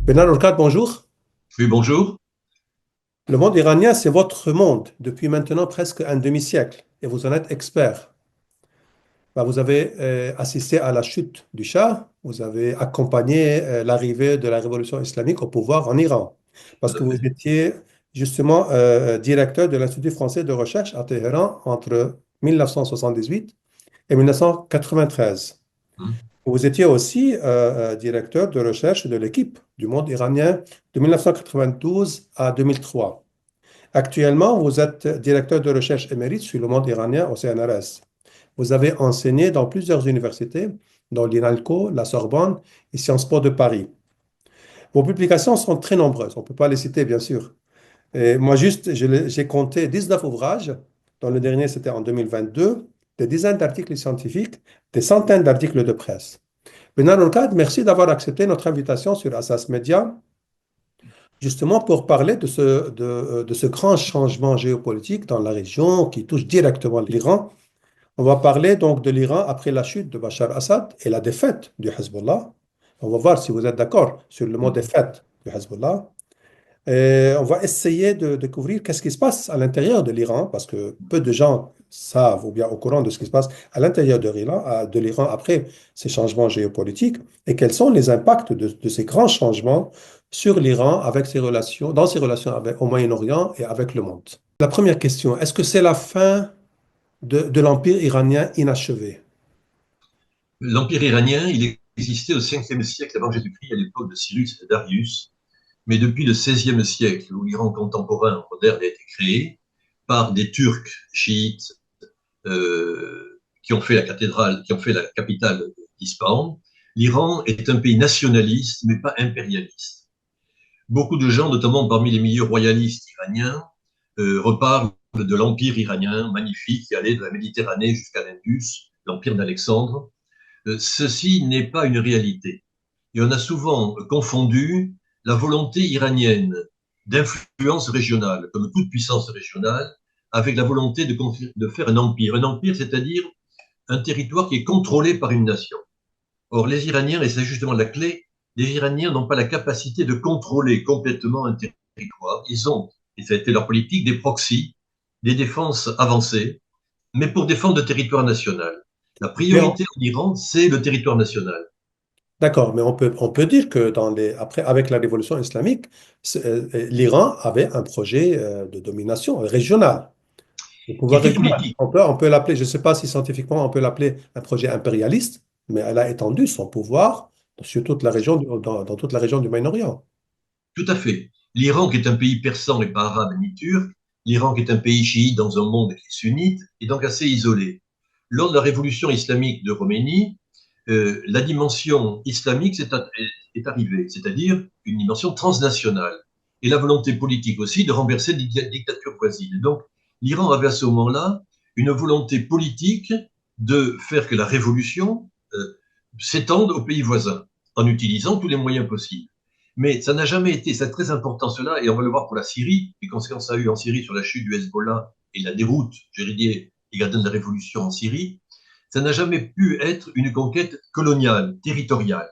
Bernard Orkad, bonjour. Oui, bonjour. Le monde iranien, c'est votre monde depuis maintenant presque un demi-siècle et vous en êtes expert. Vous avez assisté à la chute du Shah, vous avez accompagné l'arrivée de la révolution islamique au pouvoir en Iran, parce Tout que à vous fait. étiez justement directeur de l'Institut français de recherche à Téhéran entre 1978 et 1993. Hmm. Vous étiez aussi directeur de recherche de l'équipe du monde iranien de 1992 à 2003. Actuellement, vous êtes directeur de recherche émérite sur le monde iranien au CNRS. Vous avez enseigné dans plusieurs universités, dont l'INALCO, la Sorbonne et Sciences Po de Paris. Vos publications sont très nombreuses, on ne peut pas les citer, bien sûr. Et moi, juste, j'ai compté 19 ouvrages, dont le dernier, c'était en 2022, des dizaines d'articles scientifiques, des centaines d'articles de presse. Bernard Olcad, merci d'avoir accepté notre invitation sur Assas Media, justement pour parler de ce grand changement géopolitique dans la région qui touche directement l'Iran. On va parler donc de l'Iran après la chute de Bachar Assad et la défaite du Hezbollah. On va voir si vous êtes d'accord sur le mot Hmm. défaite du Hezbollah. Et on va essayer de découvrir qu'est-ce qui se passe à l'intérieur de l'Iran, parce que peu de gens savent ou bien au courant de ce qui se passe à l'intérieur de l'Iran après ces changements géopolitiques, et quels sont les impacts de ces grands changements sur l'Iran avec ses relations, dans ses relations au Moyen-Orient et avec le monde. La première question, est-ce que c'est la fin de l'empire iranien inachevé? L'Empire iranien, il existait au 5e siècle avant Jésus-Christ, à l'époque de Cyrus et Darius, mais depuis le 16e siècle, où l'Iran contemporain moderne a été créé par des Turcs chiites qui ont fait la cathédrale, qui ont fait la capitale d'Ispahan, l'Iran est un pays nationaliste, mais pas impérialiste. Beaucoup de gens, notamment parmi les milieux royalistes iraniens, reparlent de l'Empire iranien magnifique qui allait de la Méditerranée jusqu'à l'Indus, l'Empire d'Alexandre. Ceci n'est pas une réalité. Et on a souvent confondu la volonté iranienne d'influence régionale, comme toute puissance régionale, avec la volonté de faire un empire. Un empire, c'est-à-dire un territoire qui est contrôlé par une nation. Or, les Iraniens, et c'est justement la clé, les Iraniens n'ont pas la capacité de contrôler complètement un territoire. Ils ont, et ça a été leur politique, des proxys, des défenses avancées, mais pour défendre le territoire national. La Mais priorité en Iran, c'est le territoire national. d'accord, mais on peut dire que après, avec la révolution islamique, l'Iran avait un projet de domination régionale, de Qui pouvoir était régional. politique. On peut l'appeler, je ne sais pas si scientifiquement on peut l'appeler un projet impérialiste, mais elle a étendu son pouvoir sur toute la région, dans toute la région du Moyen-Orient. Tout à fait. L'Iran, qui est un pays persan et pas arabe ni turc, l'Iran, qui est un pays chiite dans un monde qui est sunnite, est donc assez isolé. Lors de la révolution islamique de Khomeini, la dimension islamique est arrivée, c'est-à-dire une dimension transnationale, et la volonté politique aussi de renverser les dictatures voisines. Donc, l'Iran avait à ce moment-là une volonté politique de faire que la révolution s'étende aux pays voisins, en utilisant tous les moyens possibles. Mais ça n'a jamais été, c'est très important cela, et on va le voir pour la Syrie, les conséquences ça a eu en Syrie sur la chute du Hezbollah et la déroute, j'allais dire, des gardiens de la révolution en Syrie, ça n'a jamais pu être une conquête coloniale, territoriale.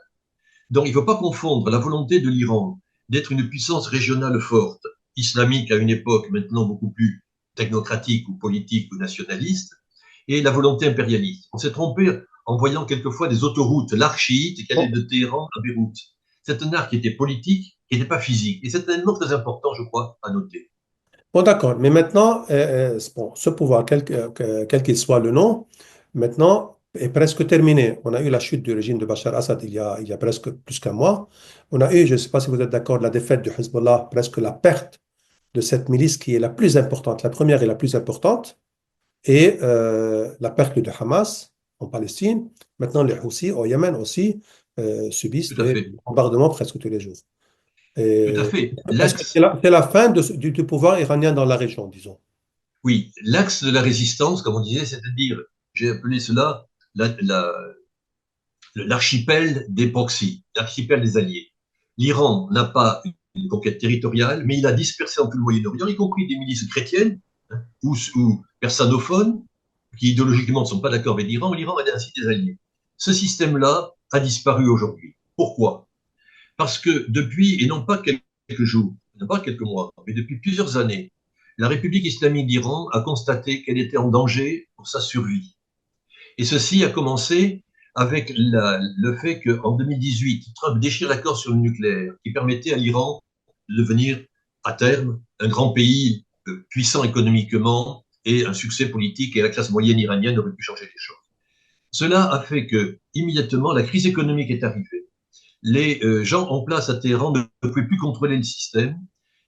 Donc il ne faut pas confondre la volonté de l'Iran d'être une puissance régionale forte, islamique à une époque maintenant beaucoup plus technocratique ou politique ou nationaliste, et la volonté impérialiste. On s'est trompé en voyant quelquefois des autoroutes, l'arc chiite qui allait Bon, de Téhéran à Beyrouth. C'est un arc qui était politique, qui n'était pas physique. Et c'est un élément très important, je crois, à noter. bon, d'accord, mais maintenant, bon, ce pouvoir, quel qu'il soit le nom, maintenant est presque terminé. On a eu la chute du régime de Bachar Assad il y a presque plus qu'un mois. On a eu, je ne sais pas si vous êtes d'accord, la défaite du Hezbollah, presque la perte de cette milice qui est la plus importante, la première et la plus importante, et la perte de Hamas en Palestine. Maintenant, les Houthis au Yémen aussi subissent Tout à des fait. bombardements presque tous les jours. Tout à Et fait. est-ce que L'axe, c'est la fin du pouvoir iranien dans la région, disons? oui, l'axe de la résistance, comme on disait, c'est-à-dire, j'ai appelé cela l'archipel des proxys, l'archipel des alliés. L'Iran n'a pas une conquête territoriale, mais il a dispersé en tout le Moyen-Orient, y compris des milices chrétiennes ou persanophones, qui idéologiquement ne sont pas d'accord avec l'Iran. L'Iran a ainsi des alliés. Ce système-là a disparu aujourd'hui. Pourquoi? Parce que depuis, et non pas quelques jours, non pas quelques mois, mais depuis plusieurs années, la République islamique d'Iran a constaté qu'elle était en danger pour sa survie. Et ceci a commencé avec le fait qu'en 2018, Trump déchire l'accord sur le nucléaire qui permettait à l'Iran de devenir à terme un grand pays puissant économiquement et un succès politique, et la classe moyenne iranienne aurait pu changer les choses. Cela a fait que, immédiatement, la crise économique est arrivée. Les gens en place à Téhéran ne pouvaient plus contrôler le système,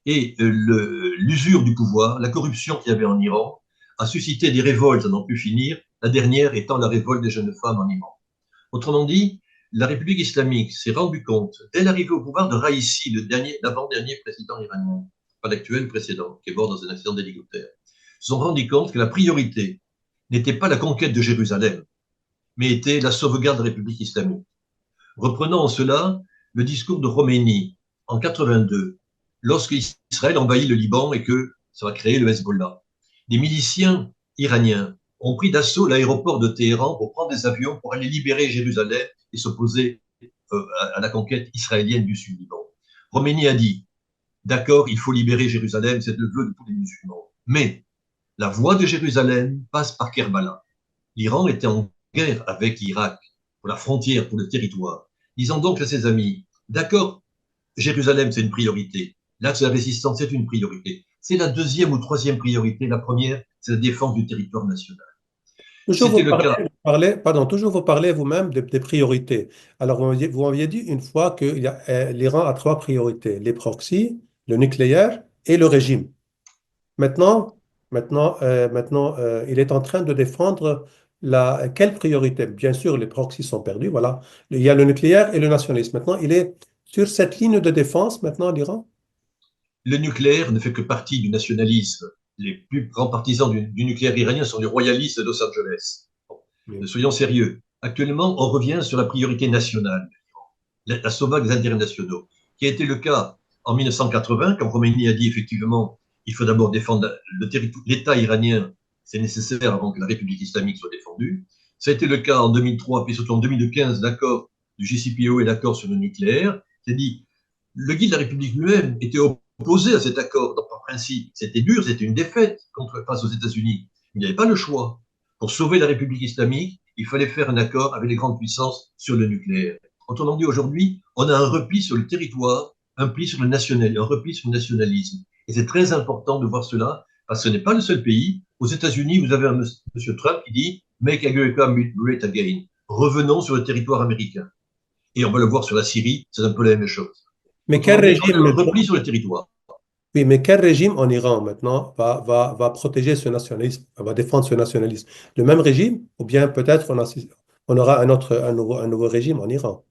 et l'usure du pouvoir, la corruption qu'il y avait en Iran, a suscité des révoltes à n'en plus finir, la dernière étant la révolte des jeunes femmes en Iran. Autrement dit, la République islamique s'est rendue compte, dès l'arrivée au pouvoir de Raïssi, l'avant-dernier président iranien, pas l'actuel précédent, qui est mort dans un accident d'hélicoptère, se sont rendus compte que la priorité n'était pas la conquête de Jérusalem, mais était la sauvegarde de la République islamique. Reprenons en cela le discours de Khomeini en 82, lorsque Israël envahit le Liban et que ça va créer le Hezbollah. Des miliciens iraniens ont pris d'assaut l'aéroport de Téhéran pour prendre des avions pour aller libérer Jérusalem et s'opposer à la conquête israélienne du Sud-Liban. Khomeini a dit, d'accord, il faut libérer Jérusalem, c'est le vœu de tous les musulmans. Mais la voie de Jérusalem passe par Kerbala. L'Iran était en guerre avec l'Irak pour la frontière, pour le territoire. Disons donc à ses amis, d'accord, Jérusalem, c'est une priorité. L'axe de la résistance, c'est une priorité. C'est la deuxième ou troisième priorité. La première, c'est la défense du territoire national. Toujours C'était le cas. pardon, toujours vous parlez vous-même des priorités. Alors, vous m'aviez dit une fois que l'Iran a trois priorités, les proxys, le nucléaire et le régime. Maintenant, il est en train de défendre quelle priorité? Bien sûr, les proxys sont perdus, voilà. Il y a le nucléaire et le nationalisme. Maintenant, il est sur cette ligne de défense, maintenant, l'Iran? Le nucléaire ne fait que partie du nationalisme. Les plus grands partisans du nucléaire iranien sont les royalistes de Los Angeles. Oui. Soyons sérieux. Actuellement, on revient sur la priorité nationale, la sauvegarde des intérêts nationaux, qui a été le cas en 1980, quand Khomeini a dit effectivement, il faut d'abord défendre l'État iranien, c'est nécessaire avant que la République islamique soit défendue. Ça a été le cas en 2003, puis surtout en 2015, l'accord du JCPOA et l'accord sur le nucléaire. C'est dit, le guide de la République lui-même était opposé à cet accord, donc par principe. C'était dur, c'était une défaite face aux États-Unis. Il n'y avait pas le choix. Pour sauver la République islamique, il fallait faire un accord avec les grandes puissances sur le nucléaire. Autrement dit, aujourd'hui, on a un repli sur le territoire, un repli sur le nationalisme. Et c'est très important de voir cela, parce que ce n'est pas le seul pays. Aux États-Unis, vous avez un monsieur Trump qui dit Make America Great Again. Revenons sur le territoire américain. Et on va le voir sur la Syrie, c'est un peu la même chose. Mais quel Autrement dit, on a régime un maintenant? repli sur le territoire. Oui, mais quel régime en Iran maintenant va protéger ce nationalisme, va défendre ce nationalisme? Le même régime? Ou bien peut-être on aura un nouveau régime en Iran?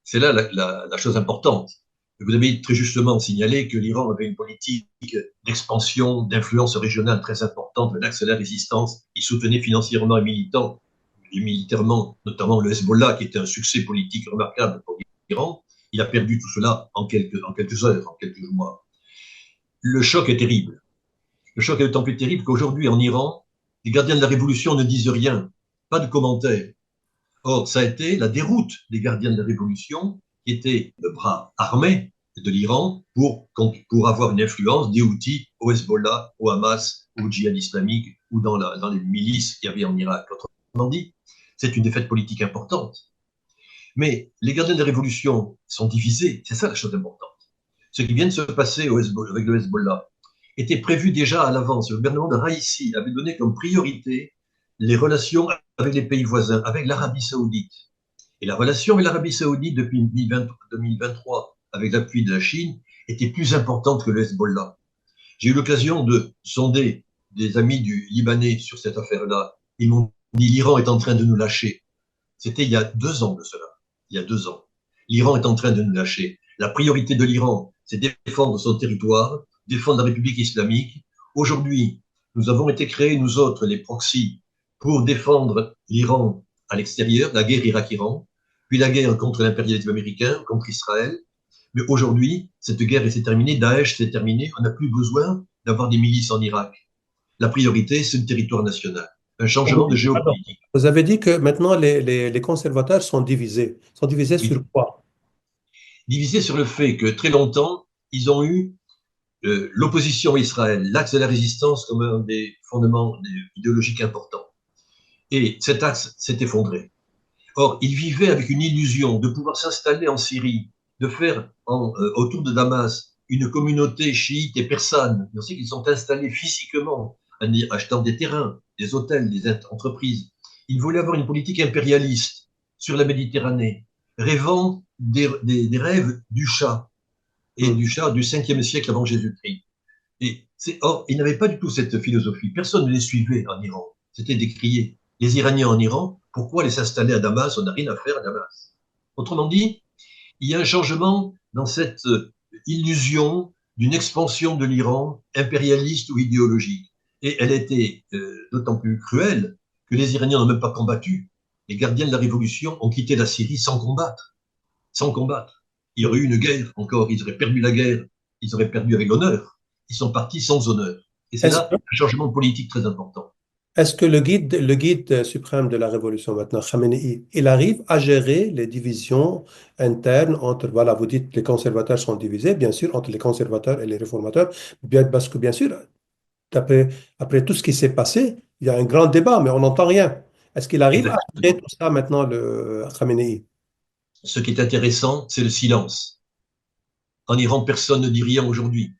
C'est là la chose importante. Vous avez très justement signalé que l'Iran avait une politique d'expansion, d'influence régionale très importante, un axe de la résistance. Il soutenait financièrement et militairement, notamment le Hezbollah, qui était un succès politique remarquable pour l'Iran. Il a perdu tout cela en quelques heures, en quelques mois. Le choc est terrible. Le choc est d'autant plus terrible qu'aujourd'hui, en Iran, les gardiens de la révolution ne disent rien, pas de commentaires. Or, ça a été la déroute des gardiens de la révolution, qui étaient le bras armé de l'Iran pour avoir une influence des outils au Hezbollah, au Hamas, au djihad islamique ou dans les milices qu'il y avait en Irak. Autrement dit, c'est une défaite politique importante. Mais les gardiens de la révolution sont divisés, c'est ça la chose importante. Ce qui vient de se passer avec le Hezbollah était prévu déjà à l'avance. Le gouvernement de Raïssi avait donné comme priorité les relations avec les pays voisins, avec l'Arabie saoudite. Et la relation avec l'Arabie saoudite depuis 2023, avec l'appui de la Chine, était plus importante que le Hezbollah. J'ai eu l'occasion de sonder des amis du Libanais sur cette affaire-là. Ils m'ont dit l'Iran est en train de nous lâcher. C'était il y a 2 ans de cela. Il y a 2 ans. L'Iran est en train de nous lâcher. La priorité de l'Iran, c'est défendre son territoire, défendre la République islamique. Aujourd'hui, nous avons été créés, nous autres, les proxys, pour défendre l'Iran à l'extérieur, la guerre Irak-Iran, puis la guerre contre l'impérialisme américain, contre Israël. Mais aujourd'hui, cette guerre s'est terminée, Daesh s'est terminé, on n'a plus besoin d'avoir des milices en Irak. La priorité, c'est le territoire national. Un changement de géopolitique. Vous avez dit que maintenant les conservateurs sont divisés. Sont divisés sur Oui. quoi? Divisé sur le fait que très longtemps, ils ont eu l'opposition à Israël, l'axe de la résistance comme un des fondements idéologiques importants. Et cet axe s'est effondré. Or, ils vivaient avec une illusion de pouvoir s'installer en Syrie, de faire autour de Damas une communauté chiite et persane. On sait qu'ils sont installés physiquement, en achetant des terrains, des hôtels, des entreprises. Ils voulaient avoir une politique impérialiste sur la Méditerranée, rêvant des rêves du Shah, et Hmm. du Shah du 5e siècle avant Jésus-Christ. Or, ils n'avaient pas du tout cette philosophie. Personne ne les suivait en Iran. C'était décrié. Les Iraniens en Iran, pourquoi aller s'installer à Damas? On n'a rien à faire à Damas. Autrement dit, il y a un changement dans cette illusion d'une expansion de l'Iran impérialiste ou idéologique. Et elle était d'autant plus cruelle que les Iraniens n'ont même pas combattu. Les gardiens de la révolution ont quitté la Syrie sans combattre. Sans combattre. Il y aurait eu une guerre encore, ils auraient perdu la guerre, ils auraient perdu avec l'honneur. Ils sont partis sans honneur. Et c'est Est-ce là un changement politique très important. Est-ce que le guide suprême de la révolution maintenant, Khamenei, il arrive à gérer les divisions internes entre, voilà, vous dites les conservateurs sont divisés, bien sûr, entre les conservateurs et les réformateurs, bien, parce que bien sûr, après tout ce qui s'est passé, il y a un grand débat, mais on n'entend rien. Est-ce qu'il arrive à gérer Exactement. tout ça maintenant, le Khamenei? Ce qui est intéressant, c'est le silence. En Iran, personne ne dit rien aujourd'hui.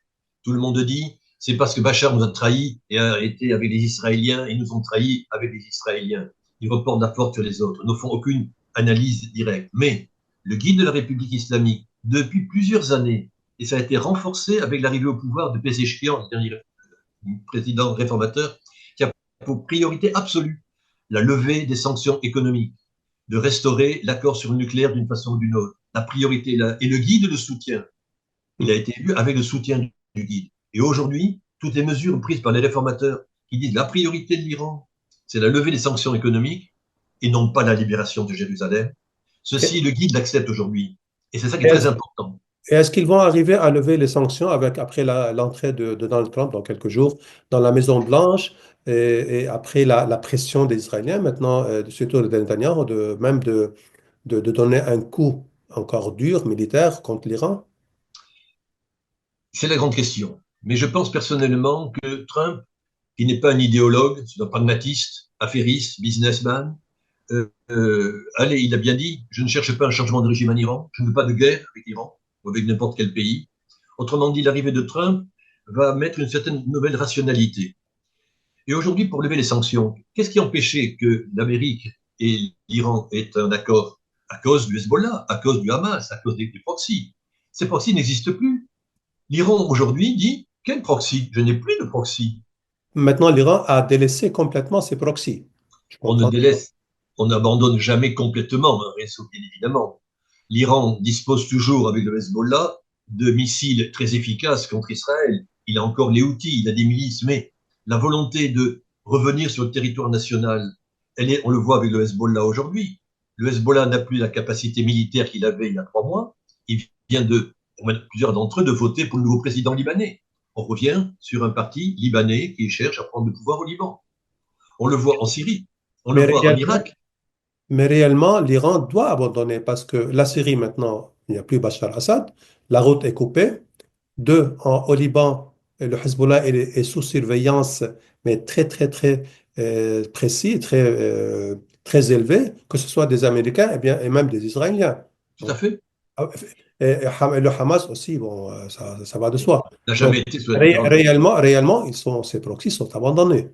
Tout le monde dit, c'est parce que Bachar nous a trahis et a été avec les Israéliens et nous ont trahis avec les Israéliens. Ils reportent la faute sur les autres, ne font aucune analyse directe. Mais le guide de la République islamique, depuis plusieurs années, et ça a été renforcé avec l'arrivée au pouvoir de Pezeshkian, le dernier président réformateur, qui a pour priorité absolue la levée des sanctions économiques, de restaurer l'accord sur le nucléaire d'une façon ou d'une autre. La priorité là, et le guide le soutient. Il a été élu avec le soutien du guide. Et aujourd'hui, toutes les mesures prises par les réformateurs qui disent la priorité de l'Iran, c'est la levée des sanctions économiques et non pas la libération de Jérusalem. Et Ceci, le guide l'accepte aujourd'hui. Et c'est ça qui est très Est-ce important. et est-ce qu'ils vont arriver à lever les sanctions après l'entrée de Donald Trump dans quelques jours dans la Maison-Blanche et après la pression des Israéliens, maintenant, surtout de Netanyahu, de donner un coup encore dur militaire contre l'Iran? C'est la grande question. Mais je pense personnellement que Trump, qui n'est pas un idéologue, c'est un pragmatiste, affairiste, businessman, allez, il a bien dit, je ne cherche pas un changement de régime en Iran, je ne veux pas de guerre avec l'Iran ou avec n'importe quel pays. Autrement dit, l'arrivée de Trump va mettre une certaine nouvelle rationalité. Et aujourd'hui, pour lever les sanctions, qu'est-ce qui empêchait que l'Amérique et l'Iran aient un accord? À cause du Hezbollah, à cause du Hamas, à cause des proxys. Ces proxys n'existent plus. L'Iran aujourd'hui dit, quel proxy? Je n'ai plus de proxy. Maintenant, l'Iran a délaissé complètement ses proxys. Je On ne comprends. délaisse, on n'abandonne jamais complètement un réseau, bien évidemment. L'Iran dispose toujours, avec le Hezbollah, de missiles très efficaces contre Israël. Il a encore les outils, il a des milices, mais la volonté de revenir sur le territoire national, on le voit avec le Hezbollah aujourd'hui. Le Hezbollah n'a plus la capacité militaire qu'il avait il y a 3 mois. Il vient pour plusieurs d'entre eux, de voter pour le nouveau président libanais. On revient sur un parti libanais qui cherche à prendre le pouvoir au Liban. On le voit en Syrie, on le Mais voit en réellement, Irak. mais réellement, l'Iran doit abandonner parce que la Syrie, maintenant, il n'y a plus Bachar al-Assad. La route est coupée. Deux, au Liban, le Hezbollah est sous surveillance, mais très, très, très précis, très élevé, que ce soit des Américains et même des Israéliens. Tout à Donc, fait. ah, et le Hamas aussi, bon, ça va de soi. N'a Donc, jamais été sous la garantie. réellement, ces proxys sont abandonnés.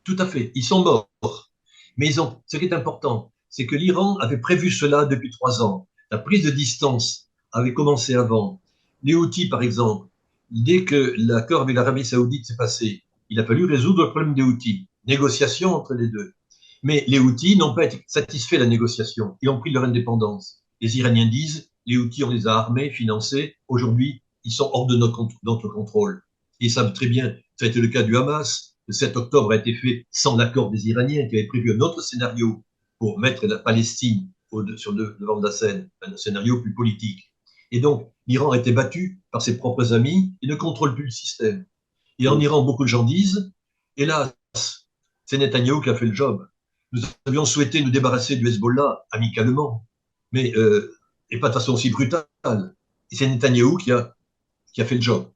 Tout à fait. Ils sont morts. Mais ce qui est important, c'est que l'Iran avait prévu cela depuis 3 ans. La prise de distance avait commencé avant. Les Houthis, par exemple, dès que l'accord avec l'Arabie Saoudite s'est passé, il a fallu résoudre le problème des Houthis. Négociation entre les deux. Mais les Houthis n'ont pas été satisfaits de la négociation. Ils ont pris leur indépendance. Les Iraniens disent, les Houthis, on les a armés, financés. Aujourd'hui, ils sont hors de notre contrôle. Ils savent très bien, ça a été le cas du Hamas. Le 7 octobre a été fait sans l'accord des Iraniens qui avaient prévu un autre scénario pour mettre la Palestine sur le devant de la scène, un scénario plus politique. Et donc, l'Iran a été battu par ses propres amis et ne contrôle plus le système. Et en Mm. Iran, beaucoup de gens disent, hélas, c'est Netanyahou qui a fait le job. Nous avions souhaité nous débarrasser du Hezbollah amicalement, mais et pas de façon aussi brutale. Et c'est Netanyahou qui a fait le job.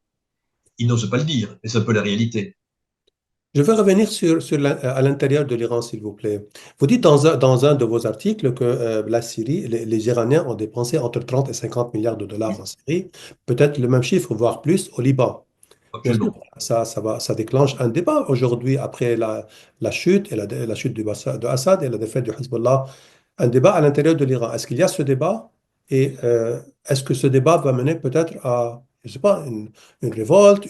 Il n'ose pas le dire, mais c'est un peu la réalité. Je veux revenir à l'intérieur de l'Iran, s'il vous plaît. Vous dites dans un de vos articles que la Syrie, les Iraniens ont dépensé entre 30 et 50 milliards de dollars en Syrie, peut-être le même chiffre, voire plus, au Liban. Bien sûr, Absolument. ça déclenche un débat aujourd'hui après la chute la chute de Assad et la défaite du Hezbollah. Un débat à l'intérieur de l'Iran. Est-ce qu'il y a ce débat et est-ce que ce débat va mener peut-être à, je sais pas, une révolte,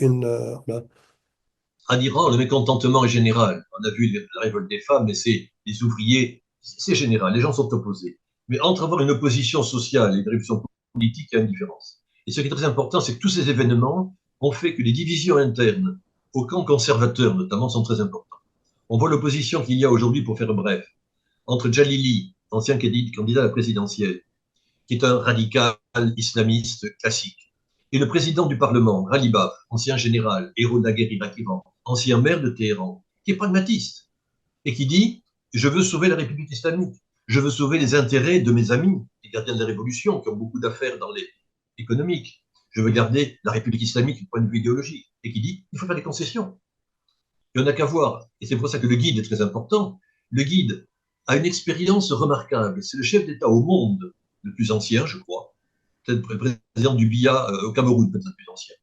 En Iran, le mécontentement est général. On a vu la révolte des femmes, mais c'est les ouvriers, c'est général. Les gens sont opposés. Mais entre avoir une opposition sociale et une révolution politique, il y a une différence. Et ce qui est très important, c'est que tous ces événements ont fait que les divisions internes au camp conservateur, notamment, sont très importantes. On voit l'opposition qu'il y a aujourd'hui, pour faire bref, entre Jalili, ancien candidat à la présidentielle, qui est un radical islamiste classique, et le président du Parlement, Ghalibaf, ancien général, héros de la guerre Irak-Iran, ancien maire de Téhéran, qui est pragmatiste et qui dit: je veux sauver la République islamique, je veux sauver les intérêts de mes amis, les gardiens de la révolution, qui ont beaucoup d'affaires dans les économiques. Je veux garder la République islamique du point de vue idéologique, et qui dit: il faut faire des concessions. Il n'y en a qu'à voir. Et c'est pour ça que le guide est très important. Le guide a une expérience remarquable. C'est le chef d'État au monde le plus ancien, je crois. Peut-être le président du BIA au Cameroun, peut-être le plus ancien.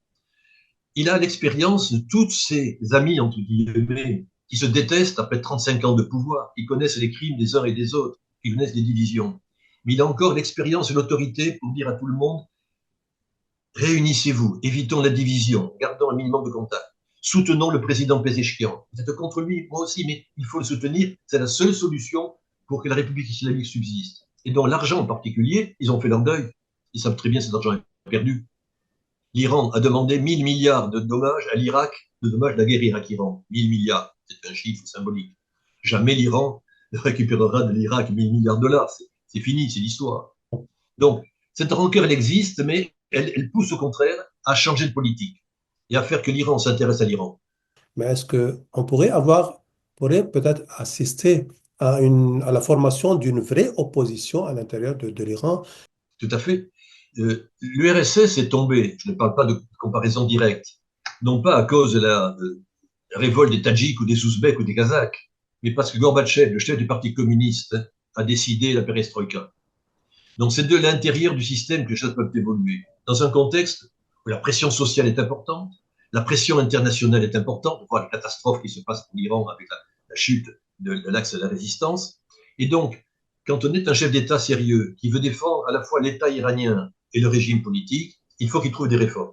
Il a l'expérience de tous ses amis, entre guillemets, qui se détestent après 35 ans de pouvoir, qui connaissent les crimes des uns et des autres, qui connaissent les divisions. Mais il a encore l'expérience et l'autorité pour dire à tout le monde: réunissez-vous, évitons la division, gardons un minimum de contact. Soutenons le président Pezeshkian. Vous êtes contre lui, moi aussi, mais il faut le soutenir. C'est la seule solution pour que la République islamique subsiste. Et donc l'argent en particulier, ils ont fait leur deuil. Ils savent très bien que cet argent est perdu. L'Iran a demandé 1000 milliards de dommages à l'Irak, de dommages de la guerre Irak-Iran. 1000 milliards, c'est un chiffre symbolique. Jamais l'Iran ne récupérera de l'Irak 1000 milliards de dollars. C'est fini, c'est l'histoire. Donc, cette rancœur, elle existe, mais elle pousse au contraire à changer de politique et à faire que l'Iran s'intéresse à l'Iran. mais est-ce qu'on pourrait peut-être assister à la formation d'une vraie opposition à l'intérieur de l'Iran? Tout à fait. L'URSS est tombée, je ne parle pas de comparaison directe, non pas à cause de la révolte des Tadjiks ou des Ouzbeks ou des Kazakhs, mais parce que Gorbatchev, le chef du Parti communiste, a décidé la perestroïka. Donc c'est de l'intérieur du système que les choses peuvent évoluer. Dans un contexte où la pression sociale est importante, la pression internationale est importante, on voit les catastrophes qui se passent pour l'Iran avec la chute de l'axe de la résistance. Et donc, quand on est un chef d'État sérieux qui veut défendre à la fois l'État iranien et le régime politique, il faut qu'il trouve des réformes.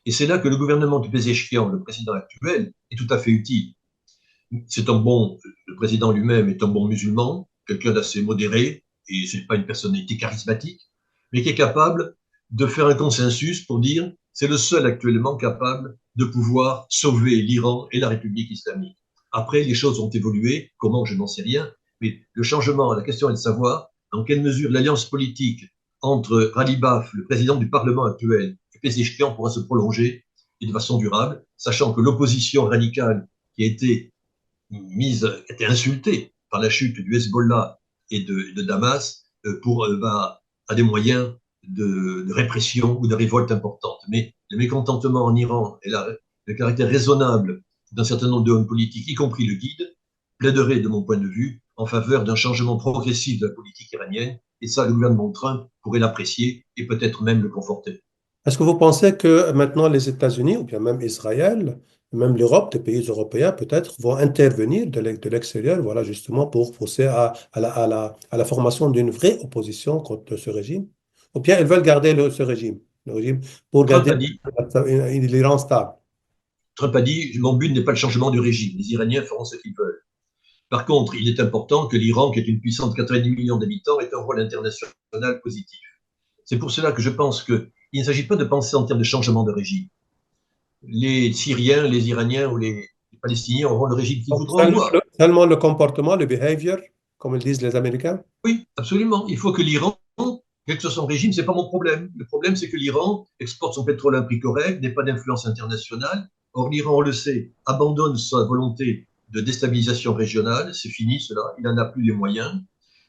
Et c'est là que le gouvernement du Pezeshkian, le président actuel, est tout à fait utile. C'est un bon, le président lui-même est un bon musulman, quelqu'un d'assez modéré, et ce n'est pas une personnalité charismatique, mais qui est capable de faire un consensus pour dire: c'est le seul actuellement capable de pouvoir sauver l'Iran et la République islamique. Après, les choses ont évolué, comment, je n'en sais rien, mais le changement, la question est de savoir dans quelle mesure l'alliance politique entre Ghalibaf, le président du Parlement actuel, et Pezeshkian pourra se prolonger et de façon durable, sachant que l'opposition radicale qui a été était insultée par la chute du Hezbollah et de Damas à des moyens de répression ou de révolte importante. Mais le mécontentement en Iran et le caractère raisonnable d'un certain nombre d'hommes politiques, y compris le guide, plaiderait, de mon point de vue, en faveur d'un changement progressif de la politique iranienne. Et ça, le gouvernement Trump pourrait l'apprécier et peut-être même le conforter. Est-ce que vous pensez que maintenant les États-Unis ou bien même Israël, même l'Europe, des pays européens peut-être vont intervenir de l'extérieur, voilà, justement pour pousser à la formation d'une vraie opposition contre ce régime? Ou bien ils veulent garder ce régime, le régime pour Trump garder a dit, l'Iran stable? Trump a dit: mon but n'est pas le changement du régime. Les Iraniens feront ce qu'ils veulent. Par contre, il est important que l'Iran, qui est une puissance de 90 millions d'habitants, ait un rôle international positif. C'est pour cela que je pense qu'il ne s'agit pas de penser en termes de changement de régime. Les Syriens, les Iraniens ou les Palestiniens auront le régime qu'ils Donc, voudront avoir. seulement le comportement, le behavior, comme ils disent les Américains? Oui, absolument. Il faut que l'Iran, quel que soit son régime, c'est pas mon problème. Le problème, c'est que l'Iran exporte son pétrole à un prix correct, n'est pas d'influence internationale. Or, l'Iran, on le sait, abandonne sa volonté de déstabilisation régionale. C'est fini, cela. Il n'en a plus les moyens.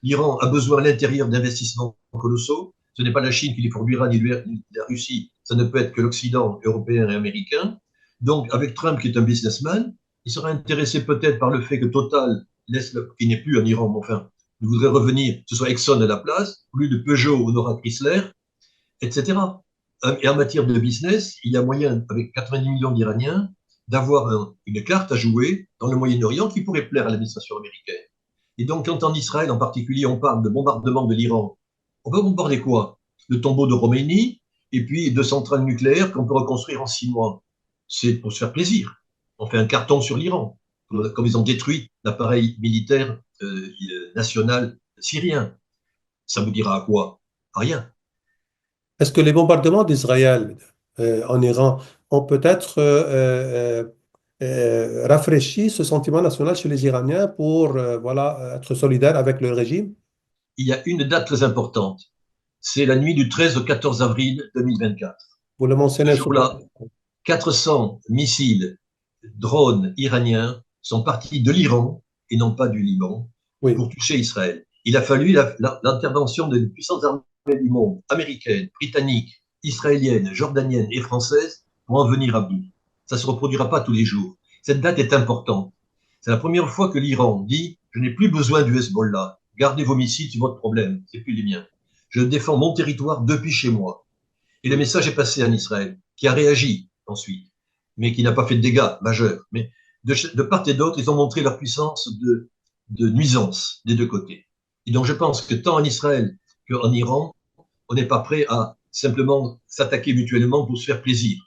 L'Iran a besoin à l'intérieur d'investissements colossaux. Ce n'est pas la Chine qui les fournira, ni la Russie. Ça ne peut être que l'Occident européen et américain. Donc, avec Trump, qui est un businessman, il sera intéressé peut-être par le fait que Total, qui n'est plus en Iran, mais enfin, il voudrait revenir, ce soit Exxon à la place, au lieu de Peugeot ou Nora Chrysler, etc. Et en matière de business, il y a moyen, avec 90 millions d'Iraniens, d'avoir une carte à jouer dans le Moyen-Orient qui pourrait plaire à l'administration américaine. Et donc, quand en Israël, en particulier, on parle de bombardement de l'Iran, on peut bombarder quoi? Le tombeau de Khomeini et puis 2 centrales nucléaires qu'on peut reconstruire en 6 mois. C'est pour se faire plaisir. On fait un carton sur l'Iran, comme ils ont détruit l'appareil militaire national syrien. Ça vous dira à quoi? À rien. Est-ce que les bombardements d'Israël en Iran ont peut-être rafraîchi ce sentiment national chez les Iraniens pour voilà, être solidaires avec le régime? Il y a une date très importante. C'est la nuit du 13 au 14 avril 2024. Vous le Ce mentionnez souvent. jour-là, 400 missiles, drones iraniens sont partis de l'Iran et non pas du Liban Oui. pour toucher Israël. Il a fallu l'intervention des puissances armées du monde, américaines, britanniques, israéliennes, jordaniennes et françaises, pour en venir à bout. Ça ne se reproduira pas tous les jours. Cette date est importante. C'est la première fois que l'Iran dit « Je n'ai plus besoin du Hezbollah. Gardez vos missiles, c'est votre problème, c'est plus les miens. Je défends mon territoire depuis chez moi. » Et le message est passé en Israël, qui a réagi ensuite, mais qui n'a pas fait de dégâts majeurs. Mais de part et d'autre, ils ont montré leur puissance de nuisance des deux côtés. Et donc je pense que tant en Israël qu'en Iran, on n'est pas prêt à simplement s'attaquer mutuellement pour se faire plaisir.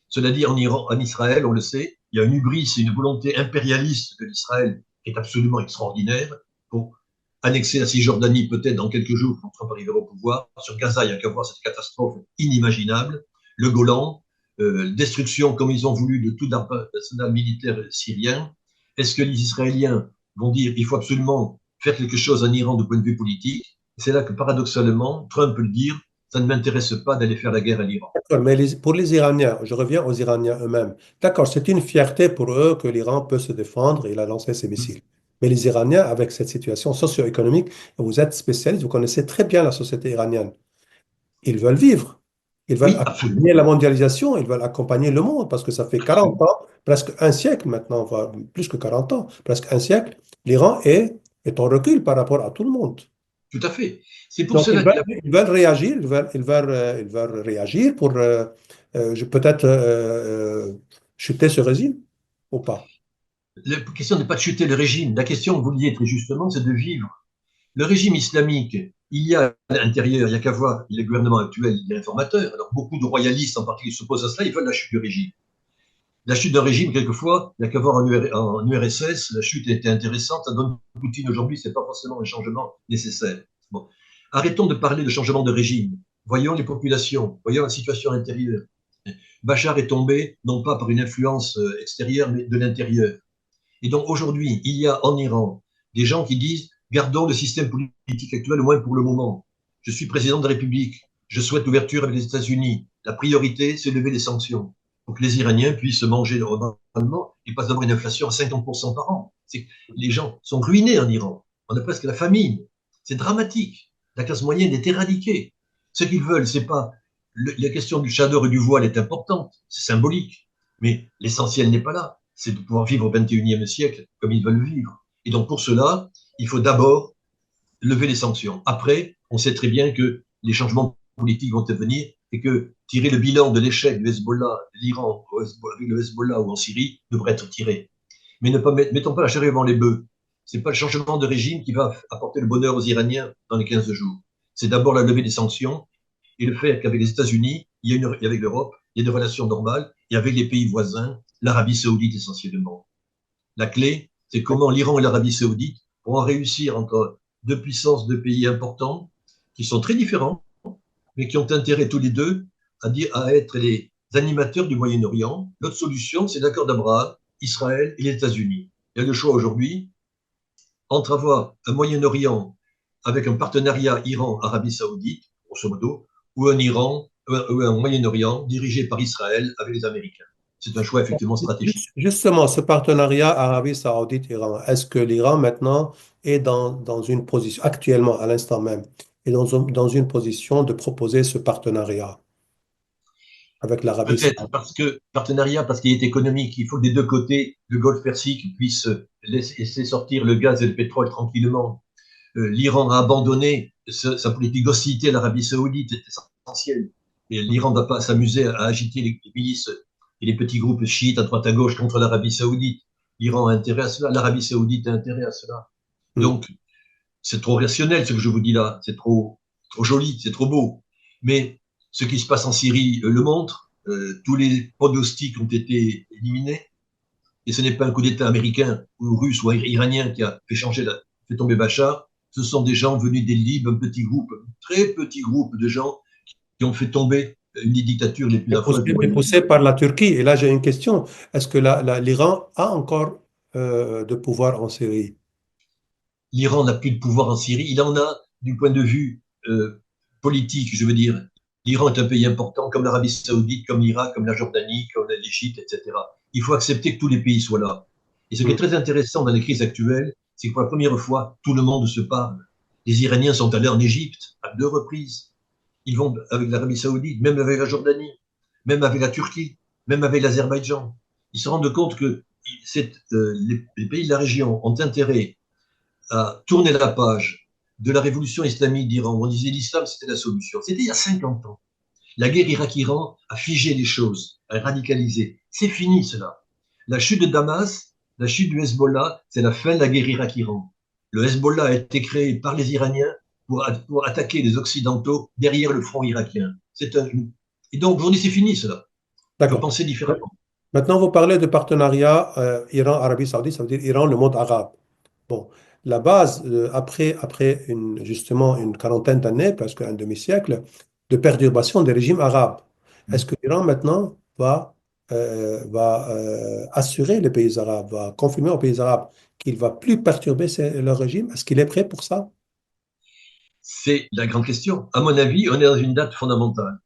Cela dit, en Israël, on le sait, il y a une hubris et une volonté impérialiste de l'Israël qui est absolument extraordinaire pour annexer la Cisjordanie peut-être dans quelques jours quand Trump arrivera au pouvoir. Sur Gaza, il n'y a qu'à voir cette catastrophe inimaginable. Le Golan, destruction comme ils ont voulu de tout l'arsenal militaire syrien. Est-ce que les Israéliens vont dire qu'il faut absolument faire quelque chose en Iran de point de vue politique? C'est là que paradoxalement, Trump peut le dire, ça ne m'intéresse pas d'aller faire la guerre à l'Iran. D'accord, mais pour les Iraniens, je reviens aux Iraniens eux-mêmes. D'accord, c'est une fierté pour eux que l'Iran peut se défendre et il a lancé ses missiles. Mais les Iraniens, avec cette situation socio-économique, vous êtes spécialiste, vous connaissez très bien la société iranienne. Ils veulent vivre. Ils veulent Oui, accompagner absolument. la mondialisation, ils veulent accompagner le monde parce que ça fait 40 ans, presque un siècle maintenant, voire plus que 40 ans, presque un siècle, l'Iran est en recul par rapport à tout le monde. Tout à fait. C'est pour Donc, cela qu'il a ils veulent réagir, ils veulent réagir pour peut-être chuter ce régime ou pas. la question n'est pas de chuter le régime. La question, vous le dites très justement, c'est de vivre. Le régime islamique, il y a à l'intérieur, il n'y a qu'à voir le gouvernement actuel, il est réformateur. Alors beaucoup de royalistes en particulier s'opposent à cela, ils veulent la chute du régime. La chute d'un régime, quelquefois, il n'y a qu'à voir en URSS, la chute était intéressante, ça donne Poutine aujourd'hui, ce n'est pas forcément un changement nécessaire. Bon. Arrêtons de parler de changement de régime. Voyons les populations, voyons la situation intérieure. Bachar est tombé, non pas par une influence extérieure, mais de l'intérieur. Et donc aujourd'hui, il y a en Iran des gens qui disent gardons le système politique actuel au moins pour le moment. Je suis président de la République, je souhaite l'ouverture avec les États-Unis. La priorité, c'est lever les sanctions pour que les Iraniens puissent manger normalement et pas avoir une inflation à 50% par an. Les gens sont ruinés en Iran. On a presque la famine. C'est dramatique. La classe moyenne est éradiquée. Ce qu'ils veulent, c'est pas la question du chador et du voile est importante, c'est symbolique, mais l'essentiel n'est pas là. C'est de pouvoir vivre au XXIe siècle comme ils veulent vivre. Et donc pour cela, il faut d'abord lever les sanctions. Après, on sait très bien que les changements politiques vont venir et que tirer le bilan de l'échec du Hezbollah, de l'Iran avec le Hezbollah ou en Syrie devrait être tiré. Mais ne pas mettons pas la charrue avant les bœufs. C'est pas le changement de régime qui va apporter le bonheur aux Iraniens dans les 15 jours. C'est d'abord la levée des sanctions et le fait qu'avec les États-Unis, et avec l'Europe, il y a des relations normales et avec les pays voisins, l'Arabie saoudite essentiellement. La clé, c'est comment l'Iran et l'Arabie saoudite pourront réussir entre deux puissances, deux pays importants, qui sont très différents, mais qui ont intérêt tous les deux à être les animateurs du Moyen-Orient. L'autre solution, c'est l'accord d'Abraham, Israël et les États-Unis. Il y a le choix aujourd'hui entre avoir un Moyen-Orient avec un partenariat Iran-Arabie saoudite, grosso modo, ou un Iran, ou un Moyen-Orient dirigé par Israël avec les Américains. C'est un choix effectivement stratégique. Justement, ce partenariat Arabie Saoudite-Iran, est-ce que l'Iran maintenant est dans une position, actuellement, à l'instant même, est dans une position de proposer ce partenariat avec l'Arabie Peut-être saoudite. parce qu'il est économique. Il faut que des deux côtés, le Golfe Persique puisse laisser sortir le gaz et le pétrole tranquillement. L'Iran a abandonné sa politique d'hostilité à l'Arabie saoudite, c'est essentiel. Et l'Iran ne va pas s'amuser à agiter les milices et les petits groupes chiites à droite à gauche contre l'Arabie saoudite. L'Iran a intérêt à cela, l'Arabie saoudite a intérêt à cela. Hmm. Donc, c'est trop rationnel ce que je vous dis là, c'est trop joli, c'est trop beau. Mais ce qui se passe en Syrie le montre, tous les pronostics ont été éliminés, et ce n'est pas un coup d'État américain ou russe ou iranien qui a fait tomber Bachar, ce sont des gens venus des Libres, un petit groupe, un très petit groupe de gens qui ont fait tomber une des dictatures les plus affreuses du Mais poussé Moyen-Orient. par la Turquie. Et là, j'ai une question. Est-ce que l'Iran a encore de pouvoir en Syrie? L'Iran n'a plus de pouvoir en Syrie. Il en a du point de vue politique, je veux dire. L'Iran est un pays important, comme l'Arabie saoudite, comme l'Irak, comme la Jordanie, comme l'Égypte, etc. Il faut accepter que tous les pays soient là. Et ce qui est Hmm. très intéressant dans les crises actuelles, c'est que pour la première fois, tout le monde se parle. Les Iraniens sont allés en Égypte à 2 reprises. Ils vont avec l'Arabie saoudite, même avec la Jordanie, même avec la Turquie, même avec l'Azerbaïdjan. Ils se rendent compte que les pays de la région ont intérêt à tourner la page de la révolution islamique d'Iran. On disait l'islam, c'était la solution. C'était il y a 50 ans. La guerre Irak-Iran a figé les choses, a radicalisé. C'est fini cela. La chute de Damas, la chute du Hezbollah, c'est la fin de la guerre Irak-Iran. Le Hezbollah a été créé par les Iraniens pour attaquer les Occidentaux derrière le front irakien. Et donc aujourd'hui, c'est fini cela. Il faut D'accord. penser différemment. Maintenant, vous parlez de partenariat Iran-Arabie saoudite, ça veut dire Iran, le monde arabe. Bon, la base, après justement une quarantaine d'années, presque un demi-siècle, de perturbation des régimes arabes, est-ce que l'Iran maintenant va assurer les pays arabes, va confirmer aux pays arabes qu'il va plus perturber leur régime? Est-ce qu'il est prêt pour ça? C'est la grande question. À mon avis, on est dans une date fondamentale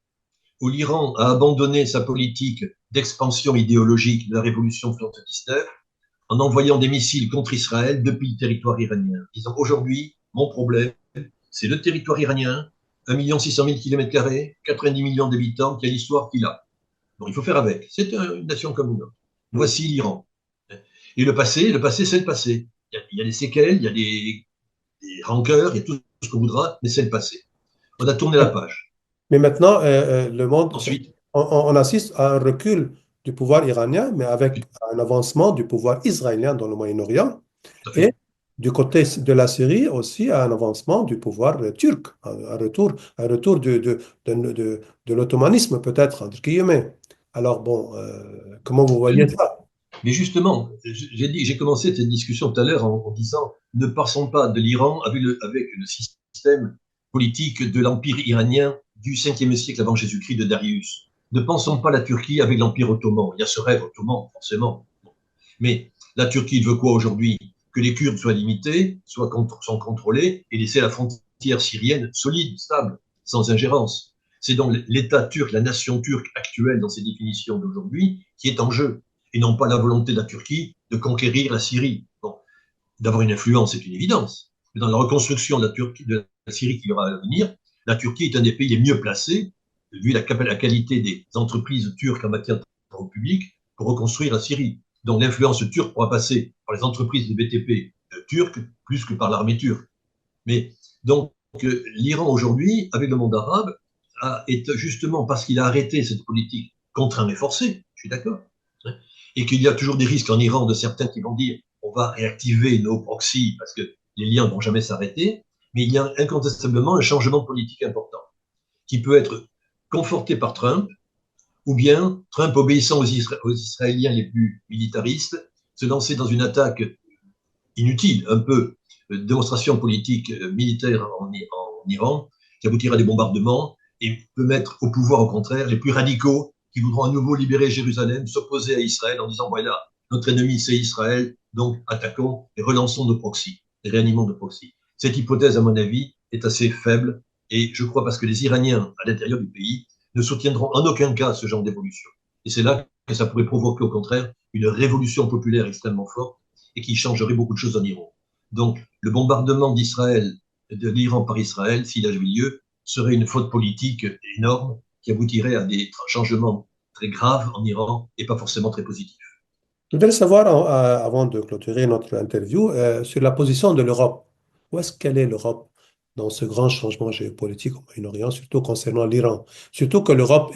où l'Iran a abandonné sa politique d'expansion idéologique de la révolution de 1979 en envoyant des missiles contre Israël depuis le territoire iranien. Disant aujourd'hui, mon problème, c'est le territoire iranien, 1 600 000 km², 90 millions d'habitants, quelle histoire qu'il a. Donc il faut faire avec. C'est une nation comme une autre. Hmm. Voici l'Iran. Et le passé, c'est le passé. Il y a des séquelles, il y a des rancœurs, il y a tout ce qu'on voudra, mais c'est le passé. On a tourné la page. Mais maintenant, le monde, Ensuite, on assiste à un recul du pouvoir iranien, mais avec un avancement du pouvoir israélien dans le Moyen-Orient, tout à et fait. du côté de la Syrie aussi un avancement du pouvoir turc, un retour de l'ottomanisme peut-être, entre guillemets. Alors bon, comment vous voyez ça? Mais justement, j'ai commencé cette discussion tout à l'heure en disant ne passons pas de l'Iran avec le système politique de l'empire iranien du 5e siècle avant Jésus-Christ de Darius. Ne pensons pas la Turquie avec l'empire ottoman. Il y a ce rêve ottoman, forcément. Mais la Turquie veut quoi aujourd'hui? Que les Kurdes soient limités, sont contrôlés et laisser la frontière syrienne solide, stable, sans ingérence. C'est donc l'État turc, la nation turque actuelle dans ses définitions d'aujourd'hui qui est en jeu et non pas la volonté de la Turquie de conquérir la Syrie. Bon, d'avoir une influence, c'est une évidence. Mais dans la reconstruction de la Syrie qui aura à venir, la Turquie est un des pays les mieux placés, vu la qualité des entreprises turques en matière de travaux publics, pour reconstruire la Syrie. Donc l'influence turque pourra passer par les entreprises de BTP turques plus que par l'armée turque. Mais donc l'Iran aujourd'hui, avec le monde arabe, est justement parce qu'il a arrêté cette politique contraint et forcée, je suis d'accord, hein, et qu'il y a toujours des risques en Iran de certains qui vont dire on va réactiver nos proxys parce que les liens ne vont jamais s'arrêter, mais il y a incontestablement un changement de politique important qui peut être conforté par Trump, ou bien Trump obéissant aux Israéliens les plus militaristes, se lancer dans une attaque inutile, un peu démonstration politique militaire en Iran, qui aboutira à des bombardements et peut mettre au pouvoir, au contraire, les plus radicaux qui voudront à nouveau libérer Jérusalem, s'opposer à Israël en disant voilà, notre ennemi c'est Israël, donc attaquons et relançons nos proxys, et réanimons nos proxys. Cette hypothèse, à mon avis, est assez faible et je crois parce que les Iraniens, à l'intérieur du pays, ne soutiendront en aucun cas ce genre d'évolution. Et c'est là que ça pourrait provoquer, au contraire, une révolution populaire extrêmement forte et qui changerait beaucoup de choses en Iran. Donc, le bombardement d'Israël de l'Iran par Israël, s'il avait lieu, serait une faute politique énorme qui aboutirait à des changements très graves en Iran et pas forcément très positifs. Je voudrais savoir, avant de clôturer notre interview, sur la position de l'Europe. Où est-ce qu'elle est l'Europe dans ce grand changement géopolitique au Moyen-Orient, surtout concernant l'Iran? Surtout que l'Europe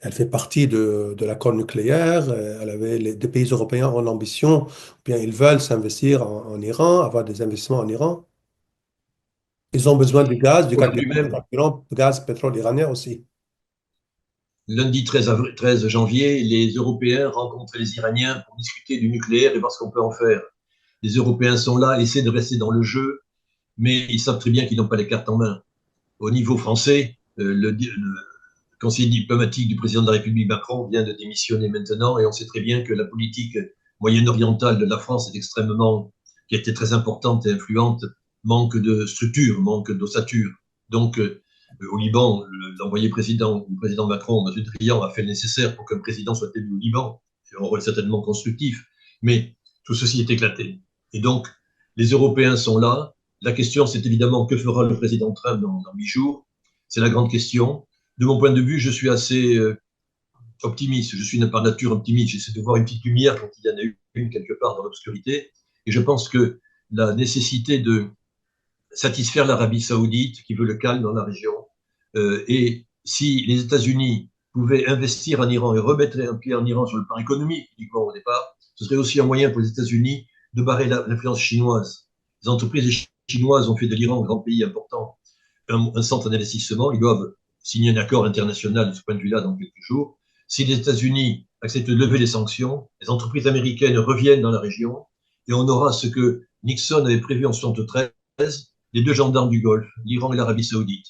elle fait partie de l'accord nucléaire. Des pays européens ont l'ambition, ou bien ils veulent s'investir en Iran, avoir des investissements en Iran. Ils ont besoin du gaz, Aujourd'hui même, du gaz, pétrole iranien aussi. lundi 13 janvier, les Européens rencontrent les Iraniens pour discuter du nucléaire et voir ce qu'on peut en faire. Les Européens sont là, essaient de rester dans le jeu, mais ils savent très bien qu'ils n'ont pas les cartes en main. Au niveau français, le conseiller diplomatique du président de la République Macron vient de démissionner maintenant et on sait très bien que la politique moyen-orientale de la France qui a été très importante et influente, manque de structure, manque d'ossature. Donc, au Liban, le président Macron, M. Drian, a fait le nécessaire pour qu'un président soit élu au Liban. C'est un rôle certainement constructif. Mais tout ceci est éclaté. Et donc, les Européens sont là. La question, c'est évidemment que fera le président Trump dans 8 jours. C'est la grande question. De mon point de vue, je suis assez optimiste. Je suis par nature optimiste. J'essaie de voir une petite lumière quand il y en a une quelque part dans l'obscurité. Et je pense que la nécessité de satisfaire l'Arabie saoudite, qui veut le calme dans la région, et si les États-Unis pouvaient investir en Iran et remettre un pied en Iran sur le plan économique, uniquement au départ, ce serait aussi un moyen pour les États-Unis de barrer l'influence chinoise. Les entreprises chinoises ont fait de l'Iran un grand pays important, un centre d'investissement. Ils doivent signer un accord international de ce point de vue-là dans quelques jours. Si les États-Unis acceptent de lever les sanctions, les entreprises américaines reviennent dans la région et on aura ce que Nixon avait prévu en 1973, les deux gendarmes du Golfe, l'Iran et l'Arabie saoudite,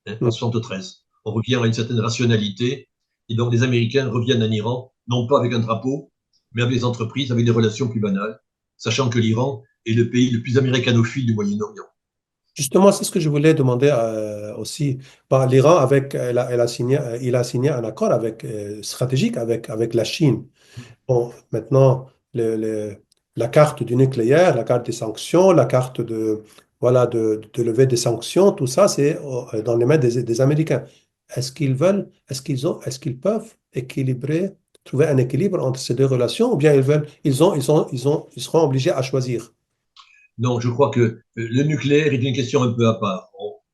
en 1973. On revient à une certaine rationalité et donc les Américains reviennent en Iran, non pas avec un drapeau, mais avec des entreprises, avec des relations plus banales, sachant que l'Iran est le pays le plus américanophile du Moyen-Orient. Justement, c'est ce que je voulais demander aussi. Par l'Iran, il a signé un accord stratégique avec la Chine. Bon, maintenant, la carte du nucléaire, la carte des sanctions, la carte voilà, de lever des sanctions, tout ça, c'est dans les mains des Américains. Est-ce qu'ils peuvent trouver un équilibre entre ces deux relations, ou bien ils seront obligés à choisir? Non, je crois que le nucléaire est une question un peu à part.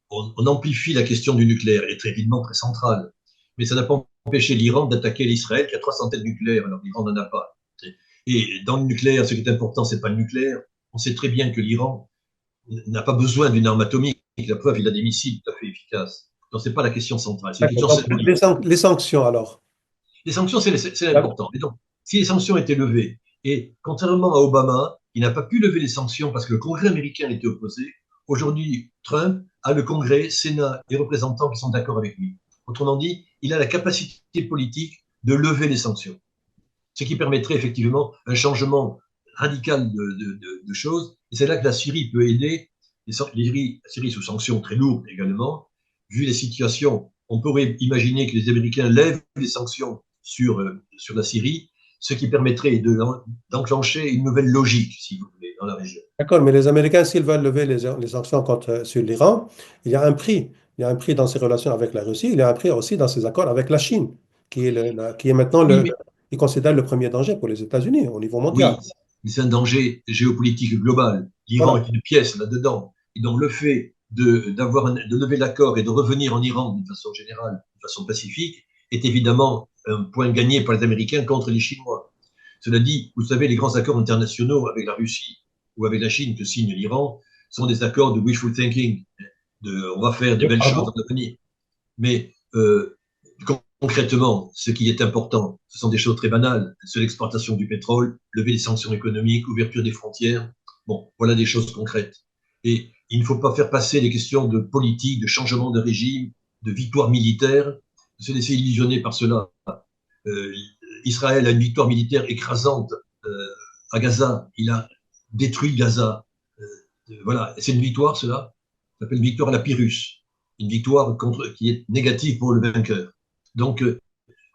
On amplifie la question du nucléaire, elle est évidemment très centrale. Mais ça n'a pas empêché l'Iran d'attaquer l'Israël qui a 3 centaines de nucléaires, alors l'Iran n'en a pas. Et dans le nucléaire, ce qui est important, c'est pas le nucléaire. On sait très bien que l'Iran n'a pas besoin d'une arme atomique. La preuve, il a des missiles tout à fait efficaces. Donc, c'est pas la question centrale. C'est une question D'accord. Donc, symbolique. les sanctions, alors. Les sanctions, c'est l'important. Et donc, si les sanctions étaient levées, et contrairement à Obama, il n'a pas pu lever les sanctions parce que le Congrès américain était opposé, aujourd'hui, Trump a le Congrès, Sénat et représentants qui sont d'accord avec lui. Autrement dit, il a la capacité politique de lever les sanctions, ce qui permettrait effectivement un changement radical de choses. Et c'est là que la Syrie peut aider. La Syrie sous sanctions très lourdes également. Vu les situations, on pourrait imaginer que les Américains lèvent les sanctions sur la Syrie, ce qui permettrait d'enclencher une nouvelle logique, si vous voulez, dans la région. D'accord, mais les Américains, s'ils veulent lever les sanctions sur l'Iran, il y a un prix. Il y a un prix dans ses relations avec la Russie, il y a un prix aussi dans ses accords avec la Chine, qui est maintenant Oui, mais il considère le premier danger pour les États-Unis au niveau mondial. oui, mais c'est un danger géopolitique global. L'Iran Voilà. est une pièce là-dedans. Et donc le fait de lever l'accord et de revenir en Iran d'une façon générale, d'une façon pacifique, est évidemment un point gagné par les Américains contre les Chinois. Cela dit, vous savez, les grands accords internationaux avec la Russie ou avec la Chine que signe l'Iran sont des accords de wishful thinking, on va faire de belles choses Pardon? dans l'avenir. Mais concrètement, ce qui est important, ce sont des choses très banales. C'est l'exportation du pétrole, lever les sanctions économiques, ouverture des frontières. Bon, voilà des choses concrètes. Et il ne faut pas faire passer les questions de politique, de changement de régime, de victoire militaire, se laisser illusionner par cela. Euh, Israël a une victoire militaire écrasante à Gaza. Il a détruit Gaza. Voilà, c'est une victoire, cela. Ça s'appelle une victoire à la Pyrrhus. Une victoire qui est négative pour le vainqueur. Donc,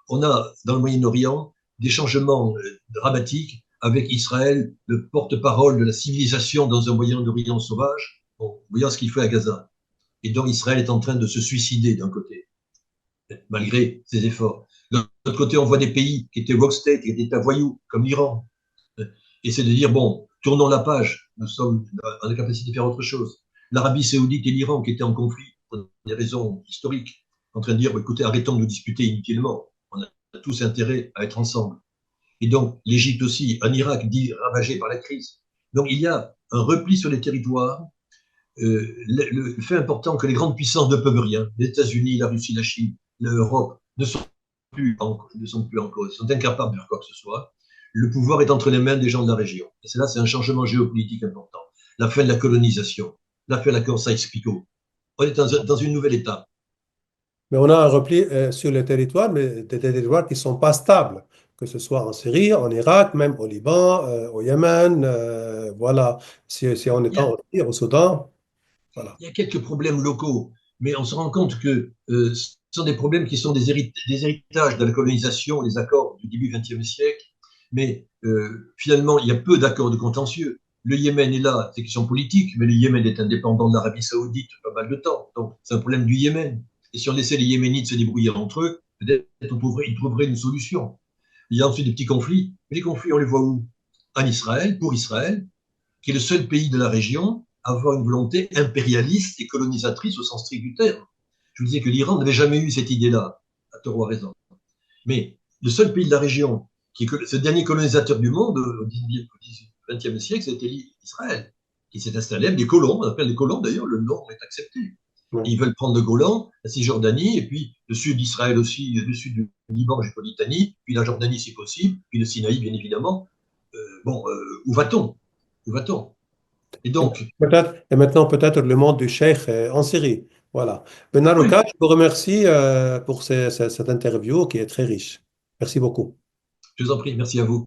on a dans le Moyen-Orient des changements dramatiques avec Israël, le porte-parole de la civilisation dans un Moyen-Orient sauvage. Bon, voyons ce qu'il fait à Gaza. Et donc Israël est en train de se suicider d'un côté, malgré ses efforts. De l'autre côté, on voit des pays qui étaient woke state, qui étaient États voyous, comme l'Iran. Et c'est de dire, bon, tournons la page, nous sommes en capacité de faire autre chose. L'Arabie saoudite et l'Iran qui étaient en conflit pour des raisons historiques, en train de dire, écoutez, arrêtons de nous disputer inutilement, on a tous intérêt à être ensemble. Et donc l'Égypte aussi, un Irak dit ravagé par la crise. Donc il y a un repli sur les territoires. Le fait important que les grandes puissances ne peuvent rien, les États-Unis, la Russie, la Chine, l'Europe, ne sont plus en cause, sont incapables de faire quoi que ce soit. Le pouvoir est entre les mains des gens de la région. Et c'est là, c'est un changement géopolitique important. La fin de la colonisation, la fin de l'accord Sykes-Picot. On est dans une nouvelle étape. Mais on a un repli sur les territoires, mais des territoires qui ne sont pas stables, que ce soit en Syrie, en Irak, même au Liban, au Yémen, voilà. Si on Il est y a, en au Soudan, voilà. il y a quelques problèmes locaux, mais on se rend compte que ce sont des problèmes qui sont des héritages de la colonisation, les accords du début XXe siècle, mais finalement, il y a peu d'accords de contentieux. Le Yémen est là, c'est une question politique, mais le Yémen est indépendant de l'Arabie saoudite pas mal de temps, donc c'est un problème du Yémen. Et si on laissait les Yéménites se débrouiller entre eux, peut-être ils trouveraient une solution. Il y a ensuite des petits conflits, mais les conflits, on les voit où? En Israël, pour Israël, qui est le seul pays de la région à avoir une volonté impérialiste et colonisatrice au sens strict du terme. Je vous disais que l'Iran n'avait jamais eu cette idée-là, à tort ou à raison. Mais le seul pays de la région, qui est ce dernier colonisateur du monde au XXe siècle, c'était Israël, qui s'est installé avec des colons, on appelle les colons d'ailleurs, le nom est accepté. Ouais. Et ils veulent prendre le Golan, la Cisjordanie, et puis le sud d'Israël aussi, le sud du Liban jusqu'au Litanie, puis la Jordanie si possible, puis le Sinaï bien évidemment. Bon, où va-t-on? Où va-t-on? Et donc, Et maintenant, peut-être le monde du cheikh en Syrie. Voilà. oui, Benarouka, je vous remercie pour cette interview qui est très riche. Merci beaucoup. je vous en prie, merci à vous.